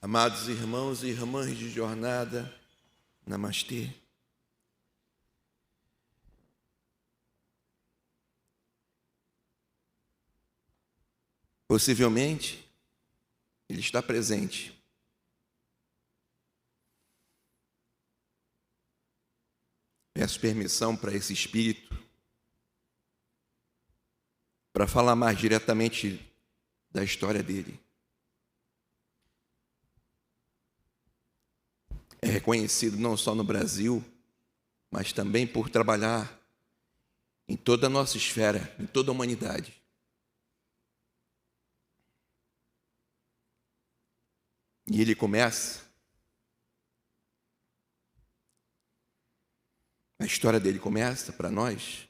Amados irmãos e irmãs de jornada, namastê. Possivelmente, Ele está presente. Peço permissão para esse Espírito para falar mais diretamente da história dele. É reconhecido não só no Brasil, mas também por trabalhar em toda a nossa esfera, em toda a humanidade. E ele começa, a história dele começa para nós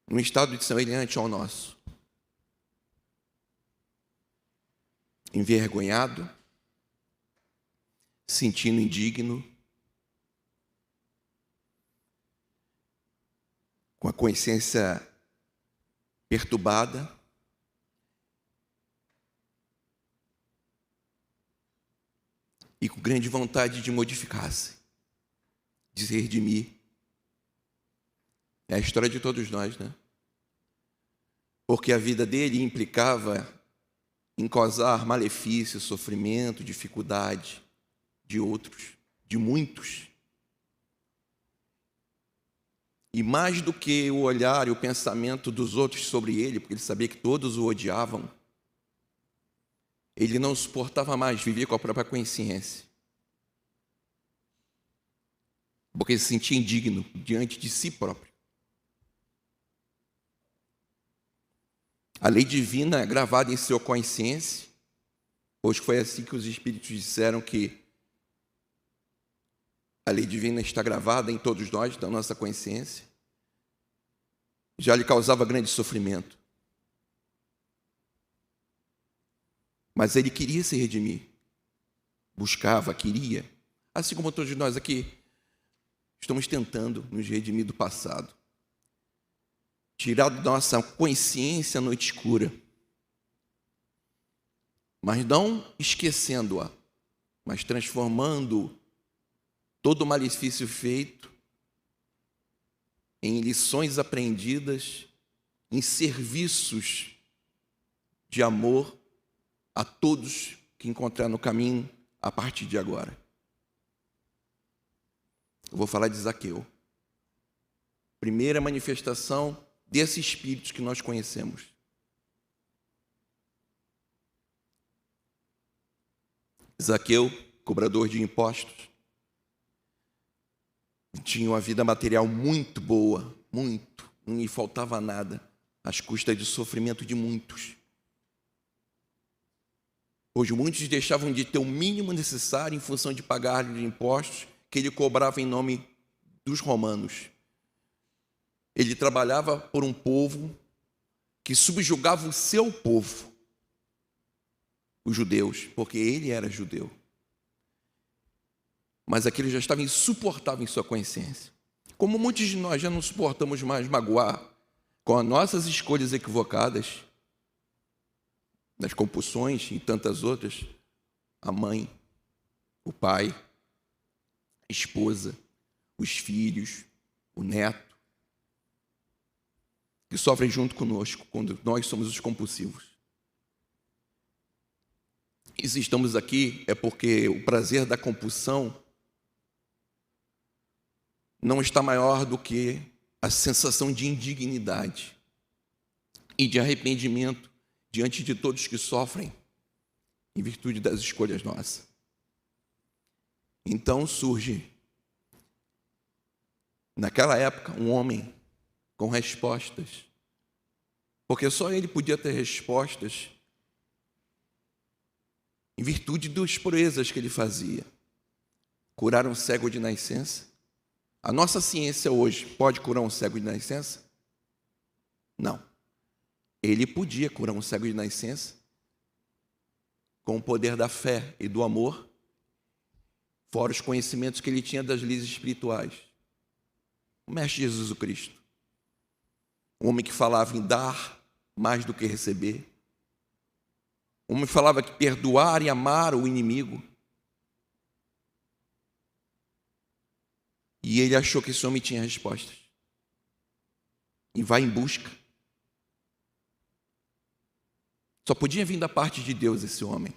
num estado semelhante ao nosso. Envergonhado, sentindo indigno, com a consciência perturbada, e com grande vontade de modificar-se, de se redimir. É a história de todos nós, né? Porque a vida dele implicava em causar malefício, sofrimento, dificuldade de outros, de muitos. E mais do que o olhar e o pensamento dos outros sobre ele, porque ele sabia que todos o odiavam, ele não suportava mais viver com a própria consciência, porque ele se sentia indigno diante de si próprio. A lei divina é gravada em sua consciência, pois foi assim que os Espíritos disseram que a lei divina está gravada em todos nós, da nossa consciência. Já lhe causava grande sofrimento. Mas ele queria se redimir. Buscava, queria. Assim como todos nós aqui estamos tentando nos redimir do passado. Tirar da nossa consciência a noite escura. Mas não esquecendo-a, mas transformando todo o malefício feito em lições aprendidas, em serviços de amor a todos que encontrar no caminho a partir de agora. Eu vou falar de Zaqueu. Primeira manifestação desse espírito que nós conhecemos. Zaqueu, cobrador de impostos, tinha uma vida material muito boa, muito, não lhe faltava nada, às custas de sofrimento de muitos. Pois muitos deixavam de ter o mínimo necessário em função de pagar-lhe impostos que ele cobrava em nome dos romanos. Ele trabalhava por um povo que subjugava o seu povo, os judeus, porque ele era judeu. Mas aquilo já estava insuportável em sua consciência. Como muitos de nós já não suportamos mais magoar com as nossas escolhas equivocadas, das compulsões e tantas outras, a mãe, o pai, a esposa, os filhos, o neto, que sofrem junto conosco quando nós somos os compulsivos. E se estamos aqui é porque o prazer da compulsão não está maior do que a sensação de indignidade e de arrependimento diante de todos que sofrem em virtude das escolhas nossas. Então surge, naquela época, um homem com respostas, porque só ele podia ter respostas em virtude das proezas que ele fazia. Curar um cego de nascença. A nossa ciência hoje pode curar um cego de nascença? Não. Ele podia curar um cego de nascença com o poder da fé e do amor, fora os conhecimentos que ele tinha das leis espirituais. O Mestre Jesus Cristo, um homem que falava em dar mais do que receber, O homem falava que perdoar e amar o inimigo. E ele achou que esse homem tinha respostas. E vai em busca. Só podia vir da parte de Deus esse homem.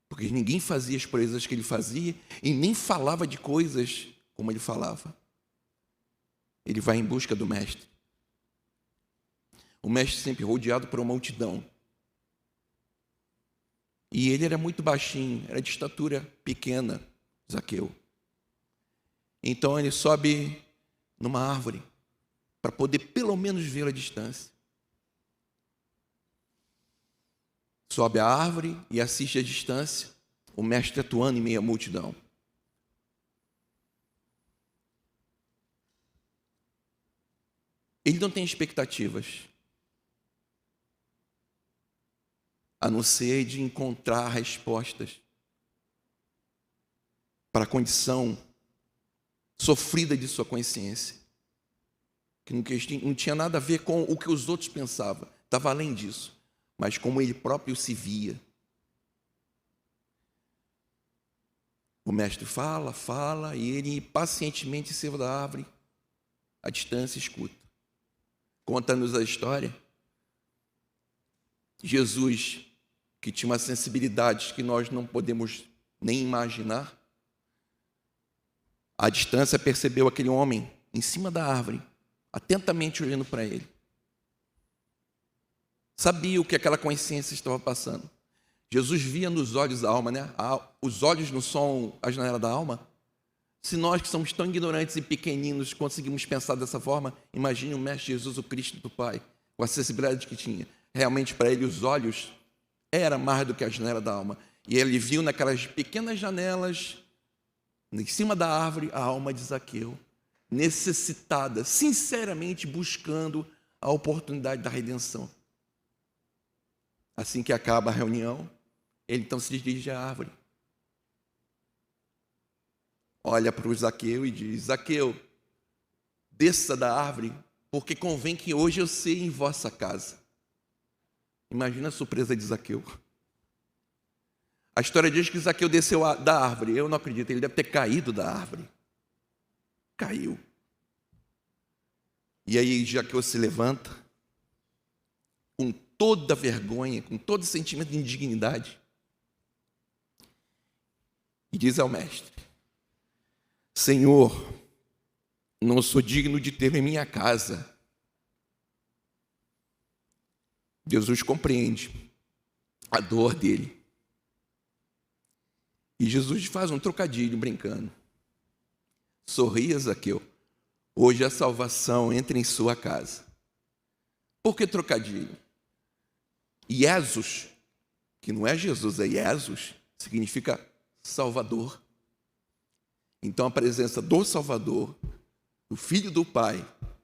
Porque ninguém fazia as proezas que ele fazia e nem falava de coisas como ele falava. Ele vai em busca do mestre. O mestre sempre rodeado por uma multidão. E ele era muito baixinho, era de estatura pequena, Zaqueu. Então ele sobe numa árvore para poder pelo menos vê-lo à distância. Sobe a árvore e assiste à distância o mestre atuando em meio à multidão. Ele não tem expectativas, a não ser de encontrar respostas para a condição sofrida de sua consciência, que não tinha nada a ver com o que os outros pensavam, estava além disso, mas como ele próprio se via. O mestre fala, e ele pacientemente em cima da árvore, à distância, escuta. Conta-nos a história. Jesus, que tinha uma sensibilidade que nós não podemos nem imaginar, à distância percebeu aquele homem em cima da árvore, atentamente olhando para ele. Sabia o que aquela consciência estava passando. Jesus via nos olhos da alma, né? Os olhos não são a janela da alma. Se nós que somos tão ignorantes e pequeninos conseguimos pensar dessa forma, imagine o Mestre Jesus, o Cristo do Pai, com a sensibilidade que tinha. Realmente para ele os olhos era mais do que a janela da alma. E ele viu naquelas pequenas janelas, em cima da árvore, a alma de Zaqueu, necessitada, sinceramente buscando a oportunidade da redenção. Assim que acaba a reunião, ele então se dirige à árvore. Olha para o Zaqueu e diz: Zaqueu, desça da árvore, porque convém que hoje eu seja em vossa casa. Imagina a surpresa de Zaqueu. A história diz que Zaqueu desceu da árvore. Eu não acredito, ele deve ter caído da árvore. Caiu. E aí Zaqueu se levanta, com toda vergonha, com todo sentimento de indignidade, e diz ao mestre: Senhor, não sou digno de ter em minha casa. Jesus compreende a dor dele. E Jesus faz um trocadilho brincando. Sorria, Zaqueu, hoje a salvação entra em sua casa. Por que trocadilho? Jesus, que não é Jesus, é Jesus, significa Salvador. Então a presença do Salvador, do Filho do Pai,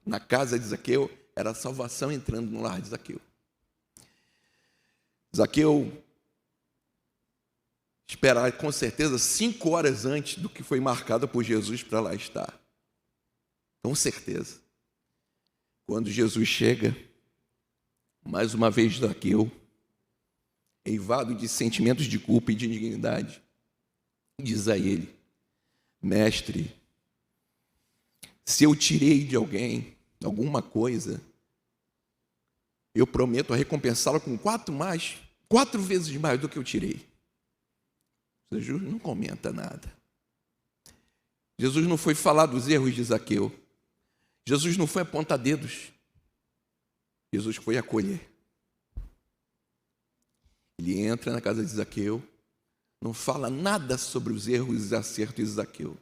na casa de Zaqueu, era a salvação entrando no lar de Zaqueu. Zaqueu esperar com certeza 5 horas antes do que foi marcado por Jesus para lá estar. Com certeza. Quando Jesus chega, mais uma vez Zaqueu, eivado de sentimentos de culpa e de indignidade, diz a ele: Mestre, se eu tirei de alguém alguma coisa, eu prometo recompensá-lo com 4 vezes mais do que eu tirei. Jesus não comenta nada. Jesus não foi falar dos erros de Zaqueu. Jesus não foi apontar dedos. Jesus foi acolher. Ele entra na casa de Zaqueu, não fala nada sobre os erros e acertos de Zaqueu.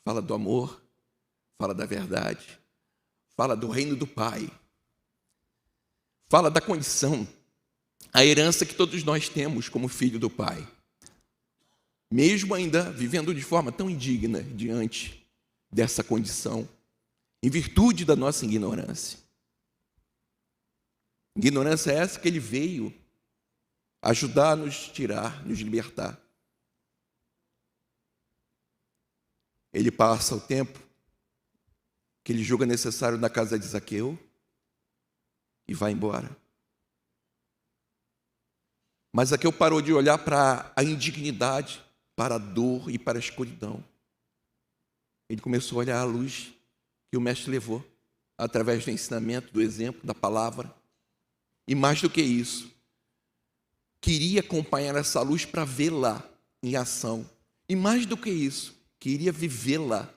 Fala do amor, fala da verdade, fala do reino do Pai, fala da condição, a herança que todos nós temos como filho do Pai, mesmo ainda vivendo de forma tão indigna diante dessa condição, em virtude da nossa ignorância. Ignorância é essa que ele veio ajudar a nos tirar, nos libertar. Ele passa o tempo que ele julga necessário na casa de Zaqueu e vai embora. Mas Zaqueu parou de olhar para a indignidade, para a dor e para a escuridão. Ele começou a olhar a luz que o mestre levou, através do ensinamento, do exemplo, da palavra. E mais do que isso, queria acompanhar essa luz para vê-la em ação. E mais do que isso, queria vivê-la,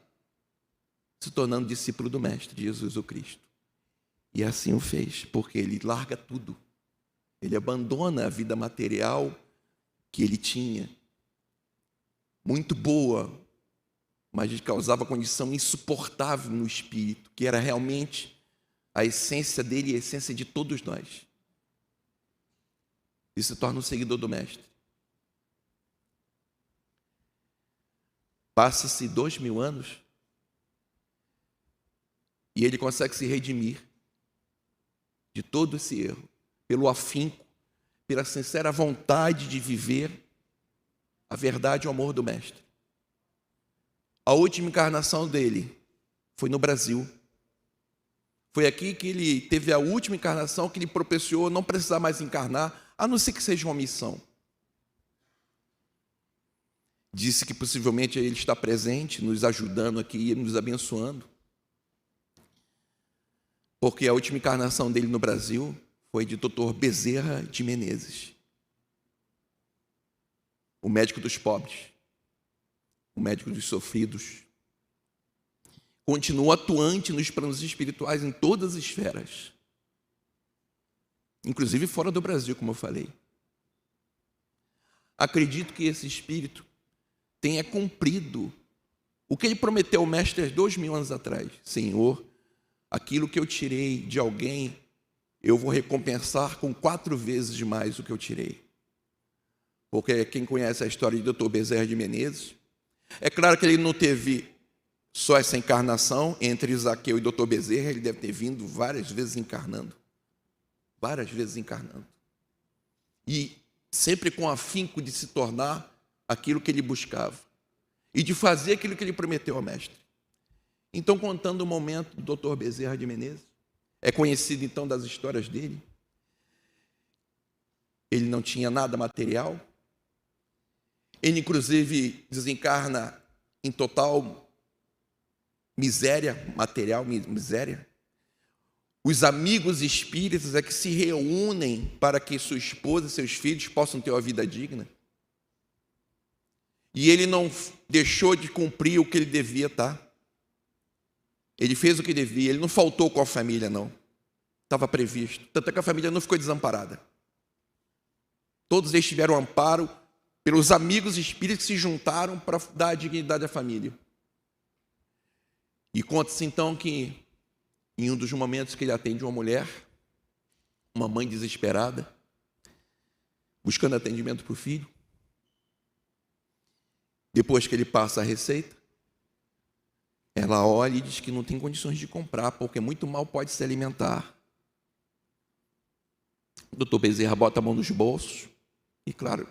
se tornando discípulo do mestre, Jesus o Cristo. E assim o fez, porque ele larga tudo. Ele abandona a vida material que ele tinha, muito boa, mas causava condição insuportável no espírito, que era realmente a essência dele e a essência de todos nós. E se torna um seguidor do mestre. Passa-se 2000 anos e ele consegue se redimir de todo esse erro, pelo afinco, pela sincera vontade de viver a verdade e o amor do mestre. A última encarnação dele foi no Brasil. Foi aqui que ele teve a última encarnação que lhe propiciou não precisar mais encarnar, a não ser que seja uma missão. Disse que possivelmente ele está presente, nos ajudando aqui, nos abençoando. Porque a última encarnação dele no Brasil foi de Dr. Bezerra de Menezes, o médico dos pobres, o médico dos sofridos. Continua atuante nos planos espirituais em todas as esferas, inclusive fora do Brasil, como eu falei. Acredito que esse espírito tenha cumprido o que ele prometeu ao mestre há 2000 anos atrás. Senhor, aquilo que eu tirei de alguém, eu vou recompensar com 4 vezes mais o que eu tirei. Porque quem conhece a história de Dr. Bezerra de Menezes, é claro que ele não teve só essa encarnação entre Zaqueu e Dr. Bezerra, ele deve ter vindo várias vezes encarnando. Várias vezes encarnando. E sempre com afinco de se tornar aquilo que ele buscava. E de fazer aquilo que ele prometeu ao mestre. Então, contando o momento do Dr. Bezerra de Menezes, é conhecido então das histórias dele. Ele não tinha nada material. Ele, inclusive, desencarna em total miséria material, miséria. Os amigos espíritas é que se reúnem para que sua esposa e seus filhos possam ter uma vida digna. E ele não deixou de cumprir o que ele devia, tá? Ele fez o que devia, ele não faltou com a família, não. Estava previsto. Tanto é que a família não ficou desamparada. Todos eles tiveram amparo pelos amigos espíritos que se juntaram para dar dignidade à família. E conta-se então que, em um dos momentos que ele atende uma mulher, uma mãe desesperada, buscando atendimento para o filho, depois que ele passa a receita, ela olha e diz que não tem condições de comprar, porque muito mal pode se alimentar. O doutor Bezerra bota a mão nos bolsos, e claro,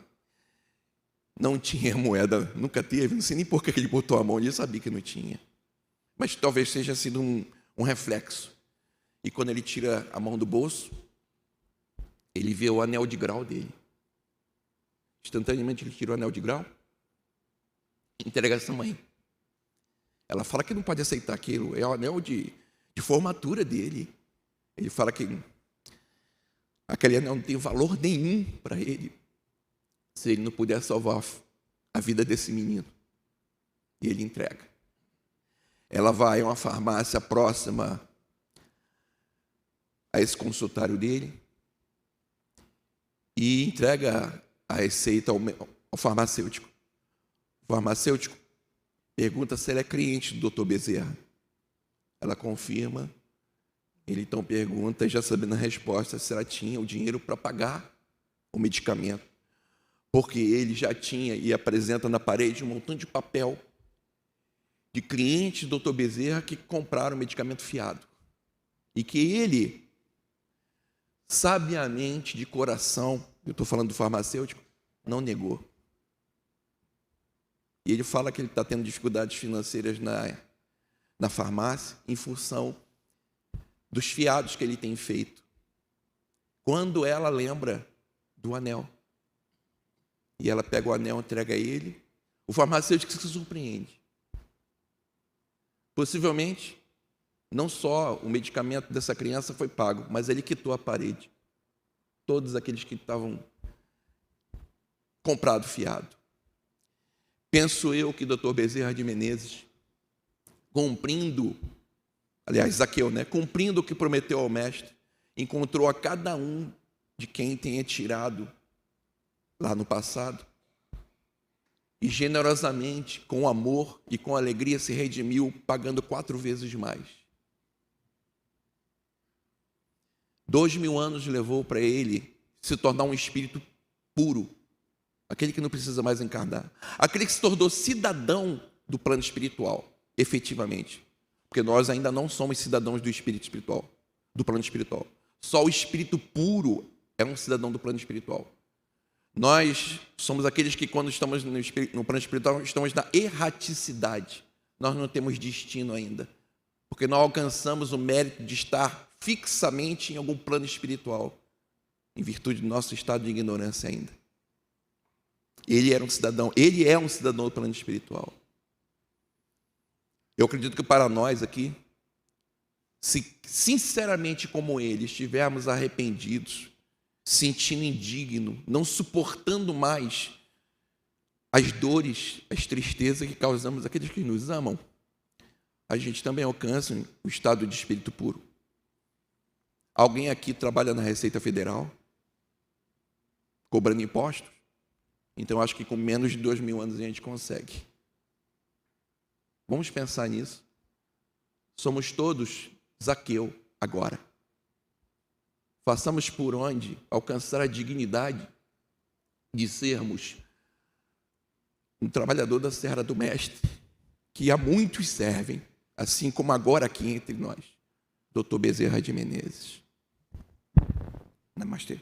não tinha moeda, nunca teve, não sei nem por que ele botou a mão, ele sabia que não tinha. Mas talvez seja sido um reflexo. E quando ele tira a mão do bolso, ele vê o anel de grau dele. Instantaneamente ele tira o anel de grau, entrega a essa mãe. Ela fala que não pode aceitar aquilo, é o anel de formatura dele. Ele fala que aquele anel não tem valor nenhum para ele, se ele não puder salvar a vida desse menino. E ele entrega. Ela vai a uma farmácia próxima a esse consultório dele e entrega a receita ao farmacêutico. O farmacêutico pergunta se ela é cliente do Dr. Bezerra. Ela confirma. Ele então pergunta, já sabendo a resposta, se ela tinha o dinheiro para pagar o medicamento. Porque ele já tinha e apresenta na parede um montão de papel de clientes do Dr. Bezerra que compraram o medicamento fiado. E que ele, sabiamente, de coração, eu estou falando do farmacêutico, não negou. E ele fala que ele está tendo dificuldades financeiras na farmácia em função dos fiados que ele tem feito. Quando ela lembra do anel. E ela pega o anel, entrega a ele. O farmacêutico se surpreende. Possivelmente, não só o medicamento dessa criança foi pago, mas ele quitou a parede. Todos aqueles que estavam comprado fiado. Penso eu que o Dr. Bezerra de Menezes, Zaqueu, cumprindo o que prometeu ao mestre, encontrou a cada um de quem tenha tirado lá no passado e generosamente, com amor e com alegria, se redimiu, pagando 4 vezes mais. 2000 anos levou para ele se tornar um espírito puro, aquele que não precisa mais encarnar, aquele que se tornou cidadão do plano espiritual, efetivamente, porque nós ainda não somos cidadãos do espírito espiritual, do plano espiritual. Só o espírito puro é um cidadão do plano espiritual. Nós somos aqueles que, quando estamos no plano espiritual, estamos na erraticidade. Nós não temos destino ainda, porque não alcançamos o mérito de estar fixamente em algum plano espiritual, em virtude do nosso estado de ignorância ainda. Ele é um cidadão do plano espiritual. Eu acredito que para nós aqui, se sinceramente como ele estivermos arrependidos, sentindo indigno, não suportando mais as dores, as tristezas que causamos àqueles que nos amam, a gente também alcança o estado de espírito puro. Alguém aqui trabalha na Receita Federal, cobrando impostos? Então, acho que com menos de 2000 anos a gente consegue. Vamos pensar nisso. Somos todos Zaqueu agora. Façamos por onde alcançar a dignidade de sermos um trabalhador da Serra do Mestre, que a muitos servem, assim como agora aqui entre nós, Dr. Bezerra de Menezes. Namastê.